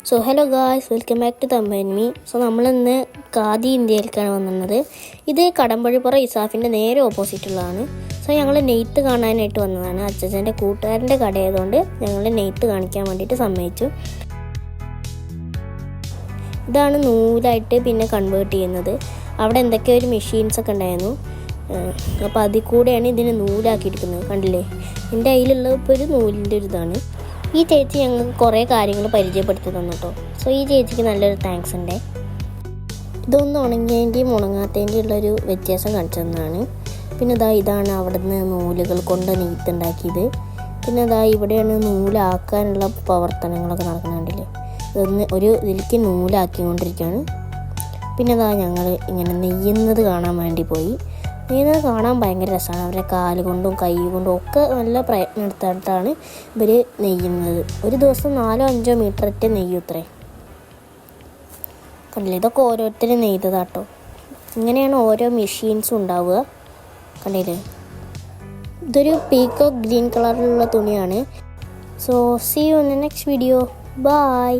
So hello guys, welcome back to തമ്പൻ മീ. So നമ്മളിന്ന് ഖാദി ഇന്ത്യയിലേക്കാണ് വന്നത്. ഇത് കടമ്പഴിപ്പുറ ഇസാഫിൻ്റെ നേരെ ഓപ്പോസിറ്റുള്ളതാണ്. സോ ഞങ്ങൾ നെയ്ത്ത് കാണാനായിട്ട് വന്നതാണ്. അച്ഛൻ്റെ കൂട്ടുകാരൻ്റെ കടയായതുകൊണ്ട് ഞങ്ങൾ നെയ്ത്ത് കാണിക്കാൻ വേണ്ടിയിട്ട് സമ്മതിച്ചു. ഇതാണ് നൂലായിട്ട് പിന്നെ കൺവേർട്ട് ചെയ്യുന്നത്. അവിടെ എന്തൊക്കെയോ ഒരു മെഷീൻസൊക്കെ ഉണ്ടായിരുന്നു. അപ്പോൾ അതിൽ കൂടെയാണ് ഇതിനെ നൂലാക്കിയിരിക്കുന്നത്. കണ്ടില്ലേ, എൻ്റെ കയ്യിലുള്ള ഇപ്പോൾ ഒരു നൂലിൻ്റെ ഒരു ഇതാണ്. ഈ ചേച്ചി ഞങ്ങൾക്ക് കുറേ കാര്യങ്ങൾ പരിചയപ്പെടുത്തി തന്നു കേട്ടോ. സോ ഈ ചേച്ചിക്ക് നല്ലൊരു താങ്ക്സ് ഉണ്ട്. ഇതൊന്നും ഉണങ്ങിയതിൻ്റെയും ഉണങ്ങാത്തതിൻ്റെയും ഉള്ളൊരു വ്യത്യാസം കാണിച്ചു തന്നതാണ്. പിന്നെ ഇതാണ് അവിടെ നിന്ന് നൂലുകൾ കൊണ്ട് നെയ്ത്തുണ്ടാക്കിയത്. പിന്നെ ഇവിടെയാണ് നൂലാക്കാനുള്ള പ്രവർത്തനങ്ങളൊക്കെ നടക്കുന്നുണ്ടല്ലേ. ഇതൊന്ന് ഒരു ഇതിലേക്ക് നൂലാക്കിക്കൊണ്ടിരിക്കുകയാണ്. പിന്നെ ഞങ്ങൾ ഇങ്ങനെ നെയ്യുന്നത് കാണാൻ വേണ്ടി പോയി. നെയ്യുന്നത് കാണാൻ ഭയങ്കര രസമാണ്. അവരുടെ കാല് കൊണ്ടും കൈ കൊണ്ടും ഒക്കെ നല്ല പ്രയത്നം എടുത്തിട്ടാണ് ഇവർ നെയ്യുന്നത്. ഒരു ദിവസം 4-5 മീറ്റർ ഒറ്റ നെയ്യുത്രേ. കണ്ടില്ലേ, ഇതൊക്കെ ഓരോരുത്തരും നെയ്തതാട്ടോ. ഇങ്ങനെയാണ് ഓരോ മെഷീൻസും ഉണ്ടാവുക. കണ്ടില്ലേ, ഇതൊരു പീക്കോക്ക് ഗ്രീൻ കളറിലുള്ള തുണിയാണ്. So see you in the next video. By.